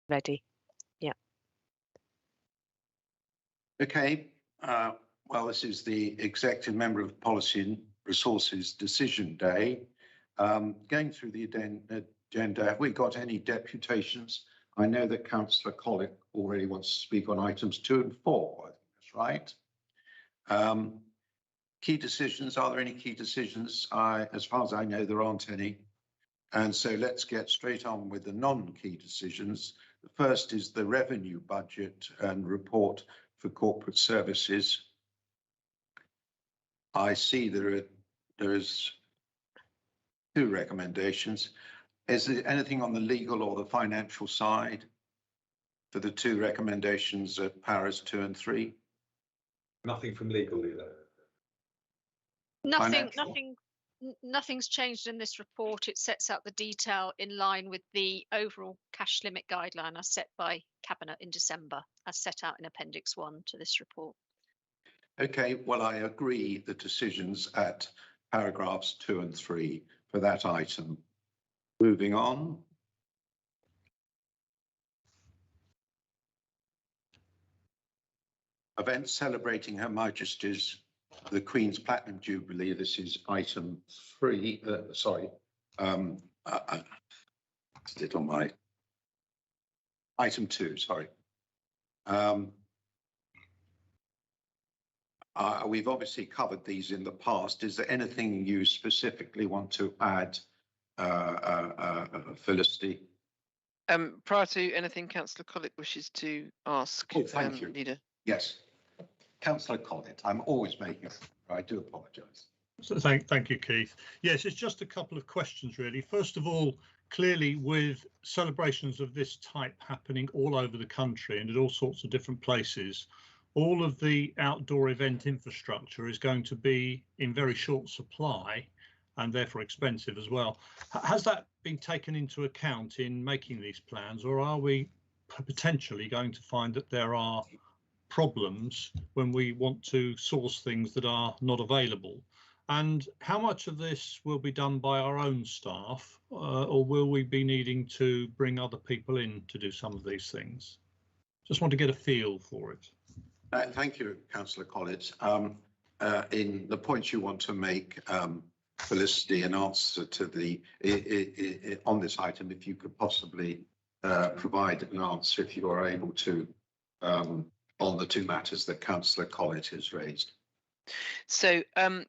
ready. Yeah. Okay. Well, this is the Executive Member of Policy and Resources Decision Day. Going through the agenda, have we got any deputations? I know that Councillor Collick already wants to speak on items 2 and 4. I think that's right. Key decisions, are there any key decisions? As far as I know, there aren't any. And so let's get straight on with the non-key decisions. The first is the revenue budget and report for corporate services. I see there is 2 recommendations. Is there anything on the legal or the financial side for the 2 recommendations at Paras 2 and 3? Nothing from legal either. Nothing's changed in this report. It sets out the detail in line with the overall cash limit guideline as set by Cabinet in December, as set out in Appendix 1 to this report. Okay, well, I agree the decisions at paragraphs 2 and 3 for that item. Moving on. Events celebrating Her Majesty's the Queen's Platinum Jubilee. This is item 3. Sorry, it's it on my item 2. Sorry. We've obviously covered these in the past. Is there anything you specifically want to add, Felicity? Prior to anything Councillor Collick wishes to ask, oh, thank you. Leader. Yes, Councillor Collick. I'm always making. I do apologise. So thank you, Keith. Yes, it's just a couple of questions, really. First of all, clearly with celebrations of this type happening all over the country and at all sorts of different places, all of the outdoor event infrastructure is going to be in very short supply and therefore expensive as well. Has that been taken into account in making these plans, or are we potentially going to find that there are problems when we want to source things that are not available? And how much of this will be done by our own staff, or will we be needing to bring other people in to do some of these things? Just want to get a feel for it. Thank you, Councillor Collins. In the points you want to make, Felicity, in answer to the on this item, if you could possibly provide an answer, if you are able to, on the 2 matters that Councillor Collins has raised. So,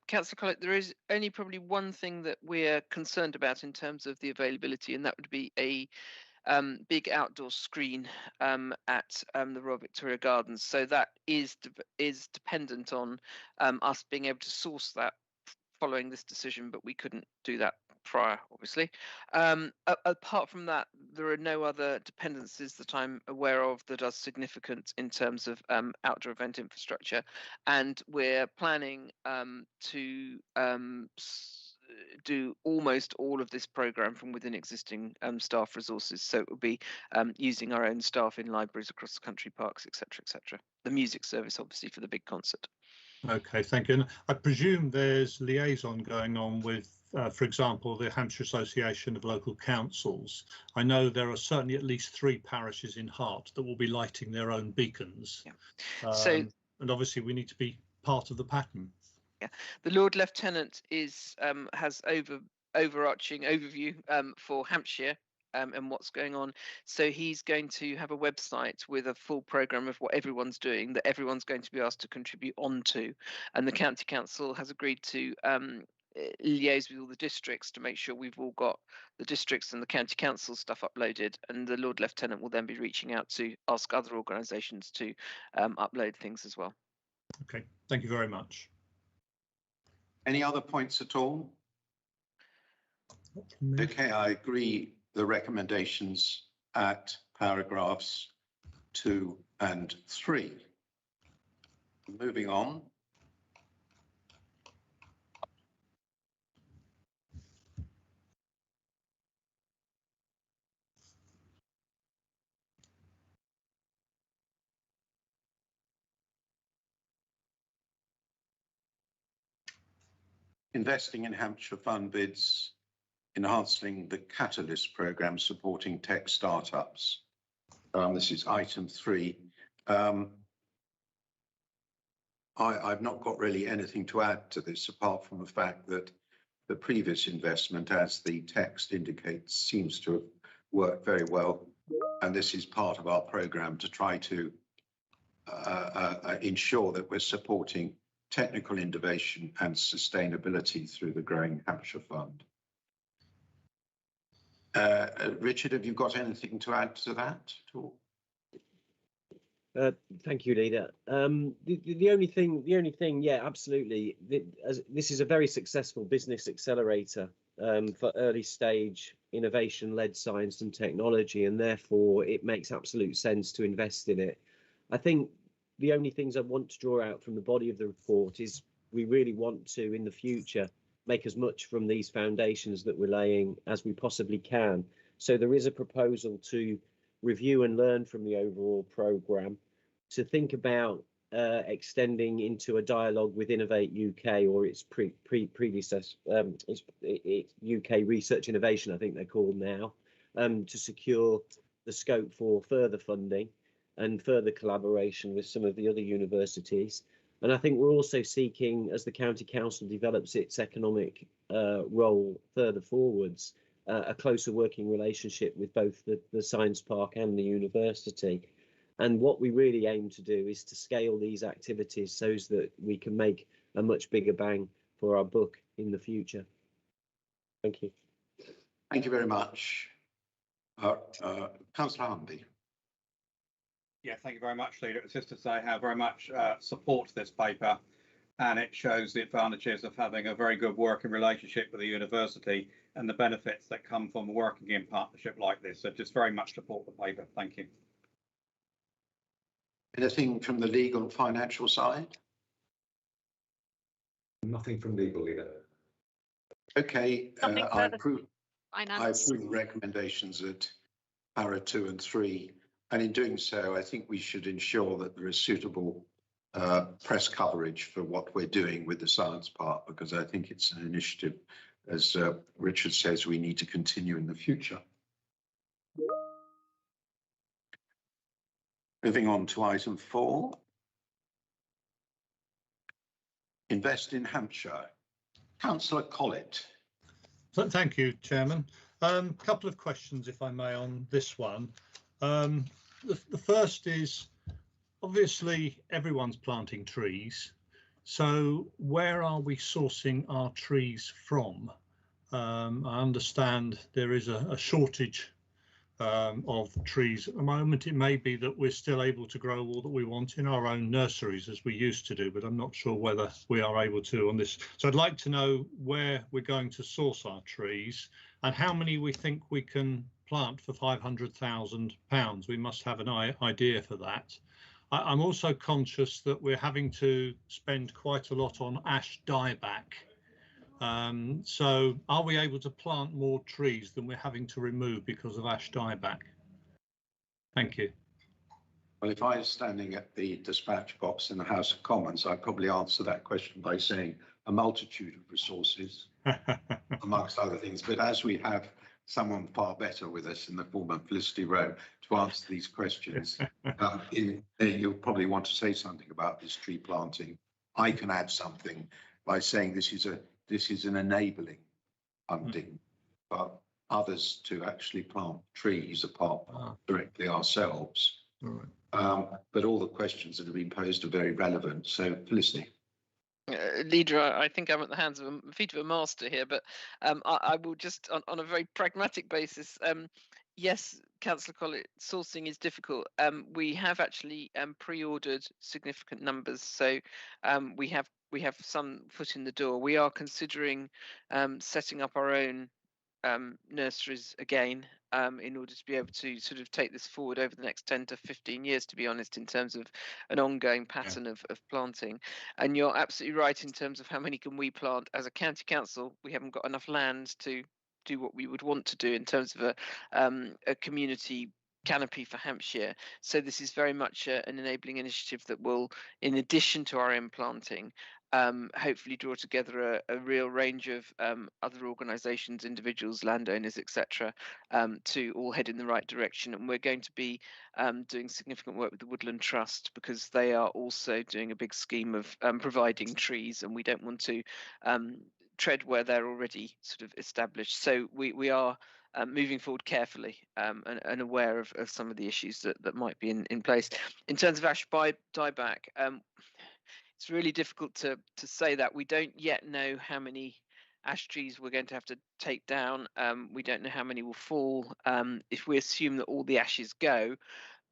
Councillor Collett, there is only probably one thing that we're concerned about in terms of the availability, and that would be a big outdoor screen at the Royal Victoria Gardens. So that is dependent on us being able to source that following this decision, but we couldn't do that prior, obviously. Apart from that, there are no other dependencies that I'm aware of that are significant in terms of outdoor event infrastructure, and we're planning to do almost all of this programme from within existing staff resources. So it will be using our own staff in libraries across the country, parks, etc., etc. The music service, obviously, for the big concert. Okay, thank you. And I presume there's liaison going on with, for example, the Hampshire Association of Local Councils. I know there are certainly at least 3 parishes in Hart that will be lighting their own beacons. Yeah. And obviously we need to be part of the pattern. Yeah, the Lord Lieutenant is has overarching overview for Hampshire and what's going on. So he's going to have a website with a full programme of what everyone's doing, that everyone's going to be asked to contribute onto. And the County Council has agreed to liaise with all the districts to make sure we've all got the districts and the County Council stuff uploaded. And the Lord Lieutenant will then be reaching out to ask other organisations to upload things as well. Okay, thank you very much. Any other points at all? Okay, I agree the recommendations at paragraphs 2 and 3. Moving on. Investing in Hampshire Fund bids, enhancing the Catalyst programme supporting tech startups. This is item 3. I've not got really anything to add to this apart from the fact that the previous investment, as the text indicates, seems to have worked very well. And this is part of our programme to try to ensure that we're supporting technical innovation and sustainability through the Growing Hampshire Fund. Richard, have you got anything to add to that at all? Thank you, Leader. The only thing, yeah, absolutely. This is a very successful business accelerator for early stage innovation-led science and technology, and therefore it makes absolute sense to invest in it. I think the only things I want to draw out from the body of the report is we really want to, in the future, make as much from these foundations that we're laying as we possibly can. So there is a proposal to review and learn from the overall programme, to think about extending into a dialogue with Innovate UK or its predecessor, it's UK Research Innovation, I think they're called now, to secure the scope for further funding and further collaboration with some of the other universities. And I think we're also seeking, as the County Council develops its economic role further forwards, a closer working relationship with both the Science Park and the university. And what we really aim to do is to scale these activities so that we can make a much bigger bang for our buck in the future. Thank you. Thank you very much. Councillor Humby. Yeah, thank you very much, Leader. It's just to say how very much support this paper, and it shows the advantages of having a very good working relationship with the university and the benefits that come from working in partnership like this. So just very much support the paper. Thank you. Anything from the legal and financial side? Nothing from legal, Leader. Okay, Nothing I further. approve Finance. the recommendations at para 2 and 3, and in doing so, I think we should ensure that there is suitable press coverage for what we're doing with the science part, because I think it's an initiative, as Richard says, we need to continue in the future. Moving on to item 4. Invest in Hampshire. Councillor Collett. Thank you, Chairman. Couple of questions, if I may, on this one. The first is, obviously, everyone's planting trees. So where are we sourcing our trees from? I understand there is a shortage of trees at the moment. It may be that we're still able to grow all that we want in our own nurseries as we used to do, but I'm not sure whether we are able to on this. So I'd like to know where we're going to source our trees and how many we think we can plant for £500,000. We must have an idea for that. I'm also conscious that we're having to spend quite a lot on ash dieback. So are we able to plant more trees than we're having to remove because of ash dieback? Thank you. Well, if I was standing at the dispatch box in the House of Commons, I'd probably answer that question by saying a multitude of resources, amongst other things. But as we have someone far better with us in the form of Felicity Rowe to answer these questions, you'll probably want to say something about this tree planting. I can add something by saying this is an enabling funding for others to actually plant trees apart directly ourselves. But all the questions that have been posed are very relevant. So, Felicity. Leader, I think I'm at the feet of a master here, but I will just, on a very pragmatic basis, yes, Councillor Collett, sourcing is difficult. We have actually pre-ordered significant numbers, so we have some foot in the door. We are considering setting up our own nurseries again in order to be able to sort of take this forward over the next 10 to 15 years, to be honest, in terms of an ongoing pattern of planting. And you're absolutely right in terms of how many can we plant. As a county council, we haven't got enough land to do what we would want to do in terms of a community canopy for Hampshire. So this is very much an enabling initiative that will, in addition to our own planting, hopefully draw together a real range of other organisations, individuals, landowners, etc., to all head in the right direction. And we're going to be doing significant work with the Woodland Trust, because they are also doing a big scheme of providing trees, and we don't want to tread where they're already sort of established. So we are moving forward carefully and aware of some of the issues that might be in place. In terms of ash dieback, it's really difficult to say that. We don't yet know how many ash trees we're going to have to take down. We don't know how many will fall. If we assume that all the ashes go,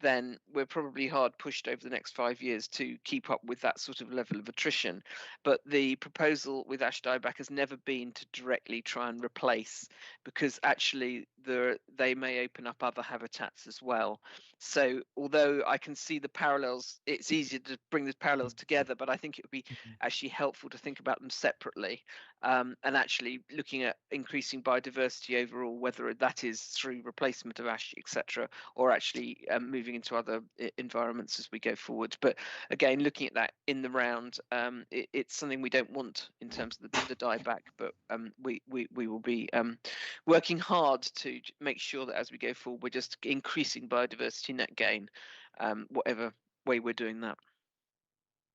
then we're probably hard pushed over the next 5 years to keep up with that sort of level of attrition. But the proposal with ash dieback has never been to directly try and replace, because actually they may open up other habitats as well. So although I can see the parallels, it's easier to bring the parallels together, but I think it would be actually helpful to think about them separately, and actually looking at increasing biodiversity overall, whether that is through replacement of ash, etc., or actually moving into other environments as we go forward. But again, looking at that in the round, it's something we don't want in terms of the dieback, but we will be working hard to make sure that as we go forward, we're just increasing biodiversity net gain, whatever way we're doing that.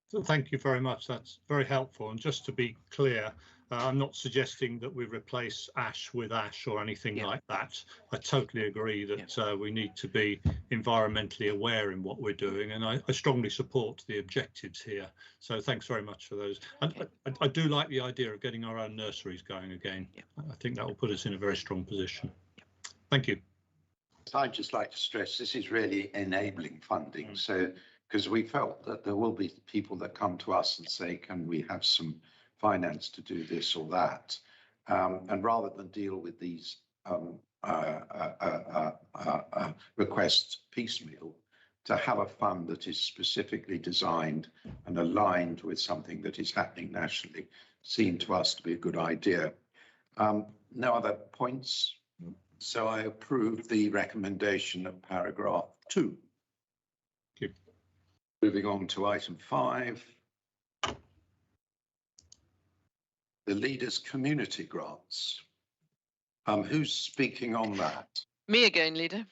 So thank you very much. That's very helpful. And just to be clear, I'm not suggesting that we replace ash with ash or anything like that. I totally agree that we need to be environmentally aware in what we're doing, and I strongly support the objectives here. So thanks very much for those. And I do like the idea of getting our own nurseries going again. I think that will put us in a very strong position. Thank you. I'd just like to stress this is really enabling funding. So, because we felt that there will be people that come to us and say, can we have some finance to do this or that? And rather than deal with these requests piecemeal, to have a fund that is specifically designed and aligned with something that is happening nationally seemed to us to be a good idea. No other points. So I approve the recommendation of paragraph 2. Thank you. Moving on to item 5. The Leaders Community Grants. Who's speaking on that? Me again, Leader.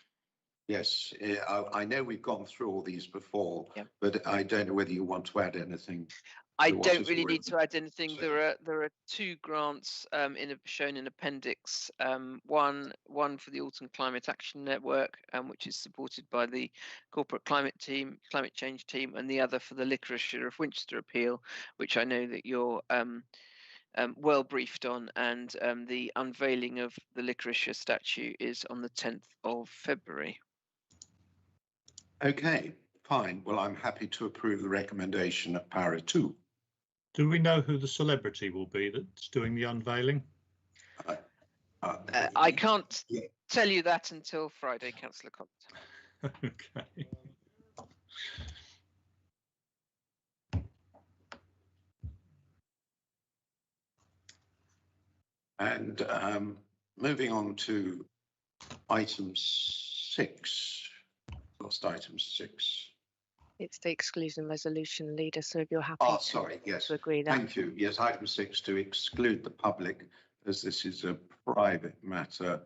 Yes, I know we've gone through all these before, but I don't know whether you want to add anything. I don't really need to add anything. There are 2 grants shown in appendix. One for the Autumn Climate Action Network, which is supported by the Corporate Climate Change team, and the other for the Licorice of Winchester appeal, which I know that you're well briefed on, and the unveiling of the Licorice statue is on the 10th of February. Okay, fine. Well, I'm happy to approve the recommendation at para 2. Do we know who the celebrity will be that's doing the unveiling? I can't tell you that until Friday, Councillor Collins. Okay. And moving on to item 6. Lost item 6. It's the exclusion resolution, Leader, so if you're happy to agree that. Thank you. Yes, item 6, to exclude the public, as this is a private matter.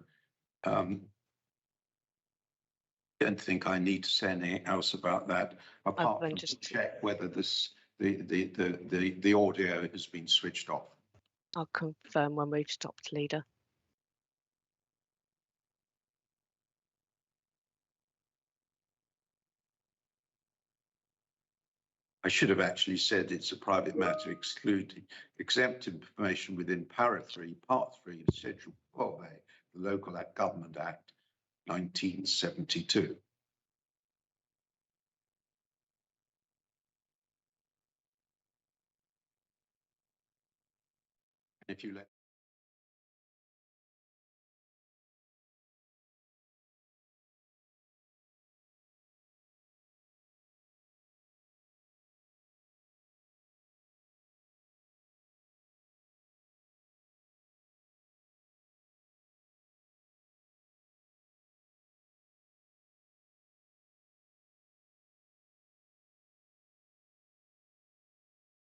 Don't think I need to say anything else about that, apart from just to check whether the audio has been switched off. I'll confirm when we've stopped, Leader. I should have actually said it's a private matter excluding exempt information within para 3, part 3 of Schedule 12A, the Local Government Act 1972. If you let